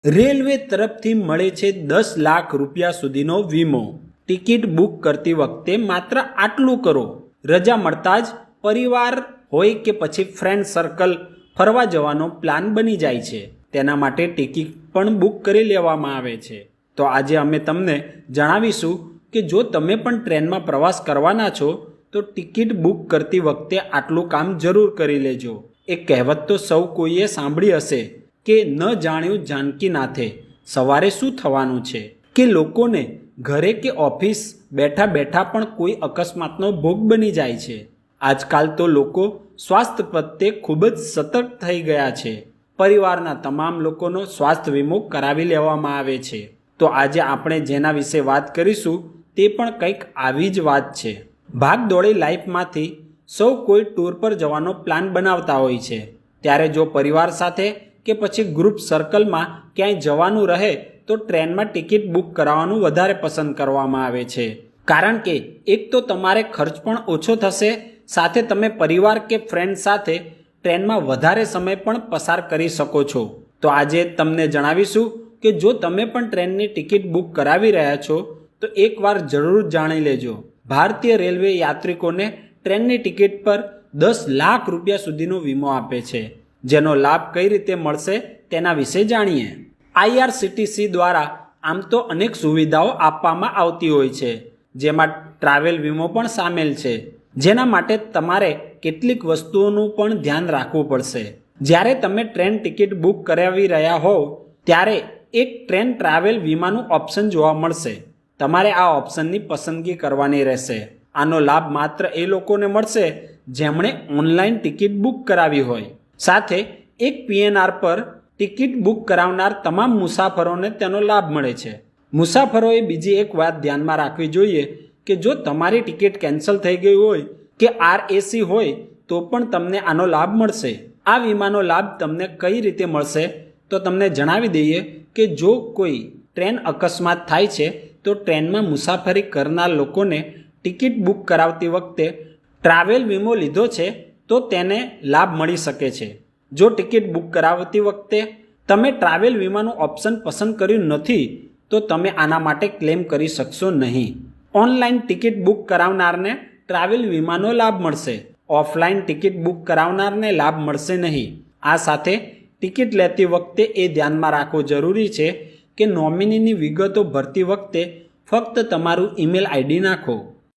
Railway તરફથી મળે છે 10 લાખ રૂપિયા સુધીનો વીમો। ટિકિટ બુક કરતી વખતે માત્ર આટલું કરો। રજા મળતા જ પરિવાર હોય કે પછી ફ્રેન્ડ સર્કલ ફરવા જવાનો પ્લાન બની જાય છે। તેના માટે ટિકિટ પણ બુક કરી લેવામાં આવે છે। તો આજે અમે તમને જણાવીશું કે જો તમે પણ ટ્રેનમાં પ્રવાસ કરવાના છો તો ટિકિટ બુક કરતી વખતે આટલું કામ જરૂર કરી લેજો। એક કહેવત તો સૌ કોઈએ સાંભળી હશે કે ન જાણ્યું જાનકી નાથે સવારે શું થવાનું છે, કે લોકોને ઘરે કે ઓફિસ બેઠા બેઠા પણ કોઈ અકસ્માતનો ભોગ બની જાય છે। આજકાલ તો લોકો સ્વાસ્થ્ય પ્રત્યે ખૂબ જ સતર્ક થઈ ગયા છે। પરિવારના તમામ લોકોનો સ્વાસ્થ્ય વીમો કરાવી લેવામાં આવે છે। તો આજે આપણે જેના વિશે વાત કરીશું તે પણ કંઈક આવી જ વાત છે। ભાગદોડી લાઈફમાંથી સૌ કોઈ ટૂર પર જવાનો પ્લાન બનાવતા હોય છે, ત્યારે જો પરિવાર સાથે કે પછી ગ્રુપ સર્કલમાં ક્યાંય જવાનું રહે તો ટ્રેનમાં ટિકિટ બુક કરાવવાનું વધારે પસંદ કરવામાં આવે છે। કારણ કે એક તો તમારે ખર્ચ પણ ઓછો થશે, સાથે તમે પરિવાર કે ફ્રેન્ડ સાથે ટ્રેનમાં વધારે સમય પણ પસાર કરી શકો છો। તો આજે તમને જણાવીશું કે જો તમે પણ ટ્રેનની ટિકિટ બુક કરાવી રહ્યા છો તો એકવાર જરૂર જાણી લેજો। ભારતીય રેલવે યાત્રિકોને ટ્રેનની ટિકિટ પર 10 લાખ રૂપિયા સુધીનો વીમો આપે છે, જેનો લાભ કઈ રીતે મળશે તેના વિશે જાણીએ। IRCTC દ્વારા આમ તો અનેક સુવિધાઓ આપવામાં આવતી હોય છે, જેમાં ટ્રાવેલ વીમો પણ સામેલ છે, જેના માટે તમારે કેટલીક વસ્તુઓનું પણ ધ્યાન રાખવું પડશે। જ્યારે તમે ટ્રેન ટિકિટ બુક કરાવી રહ્યા હોવ ત્યારે એક ટ્રેન ટ્રાવેલ વીમાનું ઓપ્શન જોવા મળશે। તમારે આ ઓપ્શનની પસંદગી કરવાની રહેશે। આનો લાભ માત્ર એ લોકોને મળશે જેમણે ઓનલાઈન ટિકિટ બુક કરાવી હોય। સાથે એક PNR પર ટિકિટ બુક કરાવનાર તમામ મુસાફરોને તેનો લાભ મળે છે। મુસાફરોએ બીજી એક વાત ધ્યાનમાં રાખવી જોઈએ કે જો તમારી ટિકિટ કેન્સલ થઈ ગઈ હોય કે RAC હોય તો પણ તમને આનો લાભ મળશે। આ વીમાનો લાભ તમને કઈ રીતે મળશે તો તમને જણાવી દઈએ કે જો કોઈ ટ્રેન અકસ્માત થાય છે તો ટ્રેનમાં મુસાફરી કરનાર લોકોને ટિકિટ બુક કરાવતી વખતે ટ્રાવેલ વીમો લીધો છે તો તેને લાભ મળી શકે છે। જો ટિકિટ બુક કરાવતી વખતે તમે ટ્રાવેલ વીમાનું ઓપ્શન પસંદ કર્યું નથી તો તમે આના માટે ક્લેમ કરી શકશો નહીં। ઓનલાઈન ટિકિટ બુક કરાવનારને ટ્રાવેલ વીમાનો લાભ મળશે, ઓફલાઈન ટિકિટ બુક કરાવનારને લાભ મળશે નહીં। આ સાથે ટિકિટ લેતી વખતે એ ધ્યાનમાં રાખવું જરૂરી છે કે નોમિનીની વિગતો ભરતી વખતે ફક્ત તમારું ઈમેલ ID નાખો।